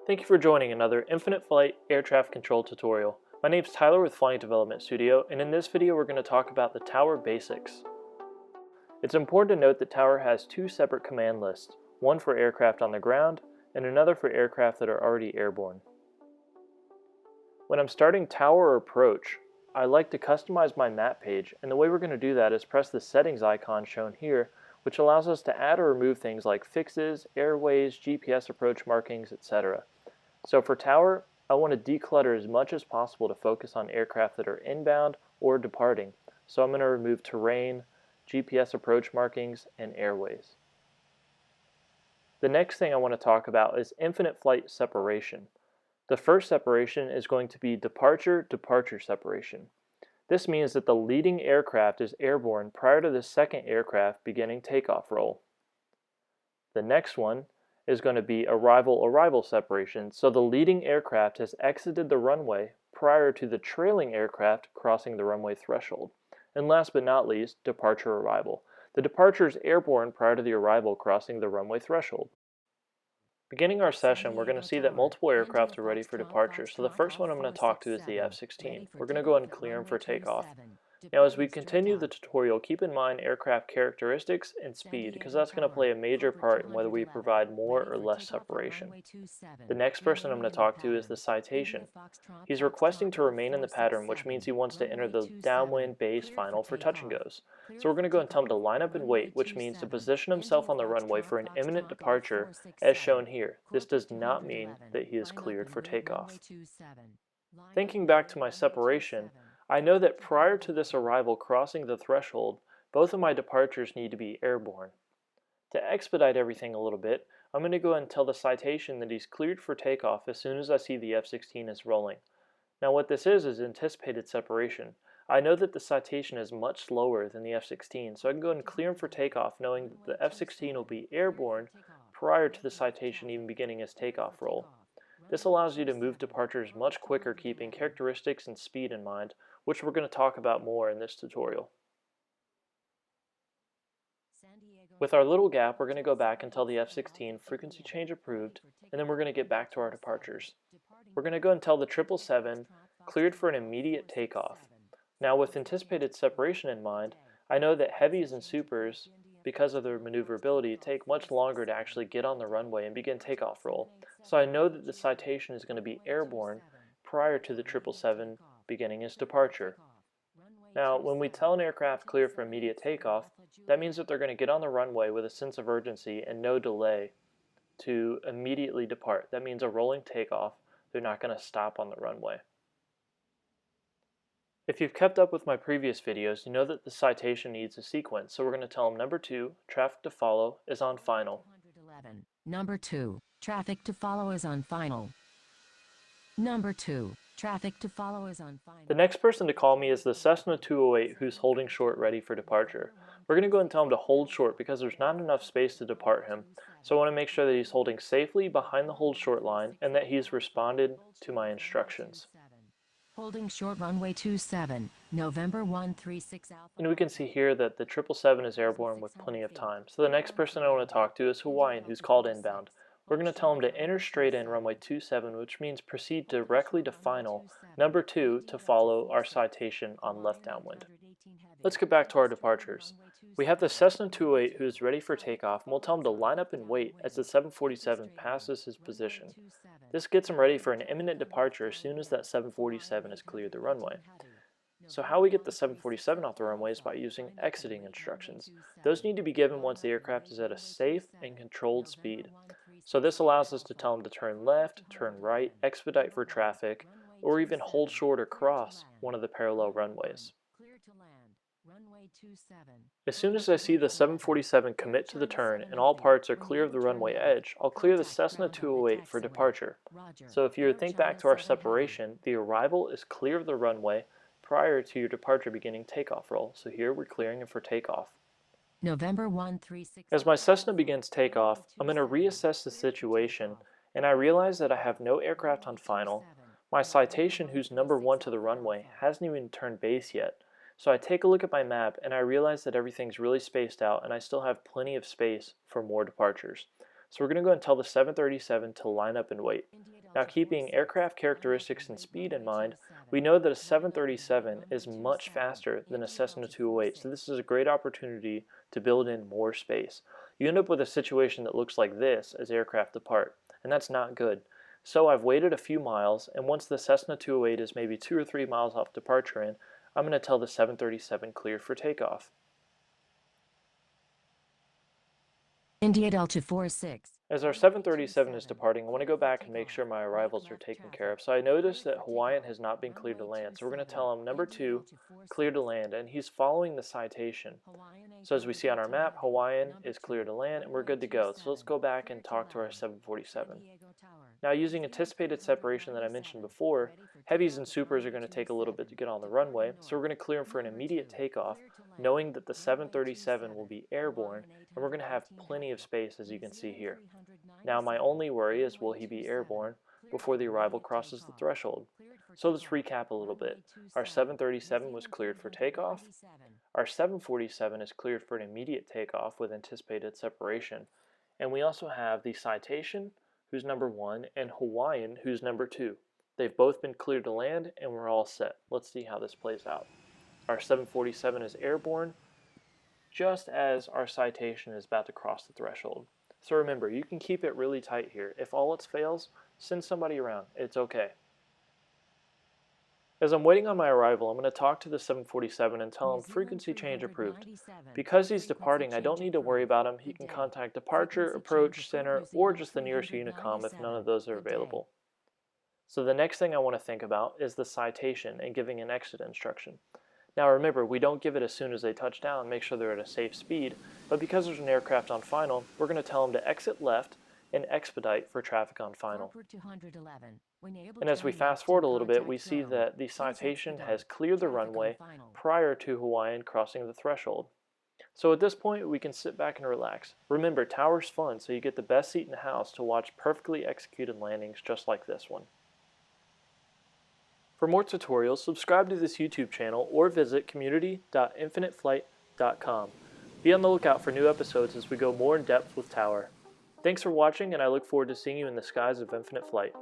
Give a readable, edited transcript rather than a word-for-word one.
Thank you for joining another Infinite Flight Air Traffic Control tutorial. My name is Tyler with Flying Development Studio, and in this video we're going to talk about the tower basics. It's important to note that tower has two separate command lists, one for aircraft on the ground and another for aircraft that are already airborne. When I'm starting tower or approach, I like to customize my map page, and the way we're going to do that is press the settings icon shown here, which allows us to add or remove things like fixes, airways, GPS approach markings, etc. So for tower, I want to declutter as much as possible to focus on aircraft that are inbound or departing. So I'm going to remove terrain, GPS approach markings, and airways. The next thing I want to talk about is infinite flight separation. The first separation is going to be departure-departure separation. This means that the leading aircraft is airborne prior to the second aircraft beginning takeoff roll. The next one is going to be arrival-arrival separation, so the leading aircraft has exited the runway prior to the trailing aircraft crossing the runway threshold. And last but not least, departure-arrival. The departure is airborne prior to the arrival crossing the runway threshold. Beginning our session, we're going to see that multiple aircraft are ready for departure, so the first one I'm going to talk to is the F-16. We're going to go ahead and clear them for takeoff. Now as we continue the tutorial, keep in mind aircraft characteristics and speed, because that's going to play a major part in whether we provide more or less separation. The next person I'm going to talk to is the citation. He's requesting to remain in the pattern, which means he wants to enter the downwind base final for touch and goes. So we're going to go and tell him to line up and wait, which means to position himself on the runway for an imminent departure as shown here. This does not mean that he is cleared for takeoff. Thinking back to my separation, I know that prior to this arrival crossing the threshold, both of my departures need to be airborne. To expedite everything a little bit, I'm going to go ahead and tell the citation that he's cleared for takeoff as soon as I see the F-16 is rolling. Now what this is anticipated separation. I know that the citation is much slower than the F-16, so I can go ahead and clear him for takeoff knowing that the F-16 will be airborne prior to the citation even beginning his takeoff roll. This allows you to move departures much quicker, keeping characteristics and speed in mind, which we're going to talk about more in this tutorial. With our little gap, we're going to go back and tell the F-16 frequency change approved, and then we're going to get back to our departures. We're going to go and tell the 777 cleared for an immediate takeoff. Now with anticipated separation in mind, I know that heavies and supers, because of their maneuverability, take much longer to actually get on the runway and begin takeoff roll. So I know that the citation is going to be airborne prior to the 777 beginning its departure. Now, when we tell an aircraft clear for immediate takeoff, that means that they're going to get on the runway with a sense of urgency and no delay to immediately depart. That means a rolling takeoff. They're not going to stop on the runway. If you've kept up with my previous videos, you know that the citation needs a sequence, so we're going to tell them number 2, traffic to follow, is on final. Number 2, traffic to follow is on final. Number 2, traffic to follow is on final. The next person to call me is the Cessna 208 who's holding short ready for departure. We're going to go ahead and tell him to hold short because there's not enough space to depart him, so I want to make sure that he's holding safely behind the hold short line and that he's responded to my instructions. Holding short runway 27, November 136 Alpha. And we can see here that the 777 is airborne with plenty of time. So the next person I want to talk to is Hawaiian, who's called inbound. We're going to tell him to enter straight in runway 27, which means proceed directly to final, number 2, to follow our citation on left downwind. Let's get back to our departures. We have the Cessna 208 who is ready for takeoff, and we'll tell him to line up and wait as the 747 passes his position. This gets him ready for an imminent departure as soon as that 747 has cleared the runway. So how we get the 747 off the runway is by using exiting instructions. Those need to be given once the aircraft is at a safe and controlled speed. So this allows us to tell him to turn left, turn right, expedite for traffic, or even hold short or cross one of the parallel runways. As soon as I see the 747 commit to the turn and all parts are clear of the runway edge, I'll clear the Cessna 208 for departure. So if you think back to our separation, the arrival is clear of the runway prior to your departure beginning takeoff roll. So here we're clearing it for takeoff. November 136. As my Cessna begins takeoff, I'm going to reassess the situation, and I realize that I have no aircraft on final. My citation, who's number 1 to the runway, hasn't even turned base yet. So I take a look at my map and I realize that everything's really spaced out and I still have plenty of space for more departures. So we're going to go and tell the 737 to line up and wait. Now, keeping aircraft characteristics and speed in mind, we know that a 737 is much faster than a Cessna 208, so this is a great opportunity to build in more space. You end up with a situation that looks like this as aircraft depart, and that's not good. So I've waited a few miles, and once the Cessna 208 is maybe 2 or 3 miles off departure in, I'm going to tell the 737 cleared for takeoff. India Delta 46. As our 737 is departing, I want to go back and make sure my arrivals are taken care of. So I noticed that Hawaiian has not been cleared to land. So we're going to tell him number 2, cleared to land, and he's following the citation. So as we see on our map, Hawaiian is cleared to land and we're good to go. So let's go back and talk to our 747. Now, using anticipated separation that I mentioned before, heavies and supers are going to take a little bit to get on the runway, so we're going to clear them for an immediate takeoff, knowing that the 737 will be airborne, and we're going to have plenty of space, as you can see here. Now, my only worry is, will he be airborne before the arrival crosses the threshold? So let's recap a little bit. Our 737 was cleared for takeoff. Our 747 is cleared for an immediate takeoff with anticipated separation. And we also have the Citation, who's number 1, and Hawaiian, who's number 2. They've both been cleared to land, and we're all set. Let's see how this plays out. Our 747 is airborne, just as our Citation is about to cross the threshold. So remember, you can keep it really tight here. If all else fails, send somebody around. It's okay. As I'm waiting on my arrival, I'm going to talk to the 747 and tell him frequency change approved. Because he's departing, I don't need to worry about him. He can contact departure, approach, center, or just the nearest Unicom if none of those are available. So the next thing I want to think about is the citation and giving an exit instruction. Now remember, we don't give it as soon as they touch down, make sure they're at a safe speed, but because there's an aircraft on final, we're going to tell them to exit left and expedite for traffic on final. And as we fast forward a little bit, we see that the Citation has cleared the runway prior to Hawaiian crossing the threshold. So at this point, we can sit back and relax. Remember, tower's fun, so you get the best seat in the house to watch perfectly executed landings just like this one. For more tutorials, subscribe to this YouTube channel or visit community.infiniteflight.com. Be on the lookout for new episodes as we go more in depth with Tower. Thanks for watching, and I look forward to seeing you in the skies of Infinite Flight.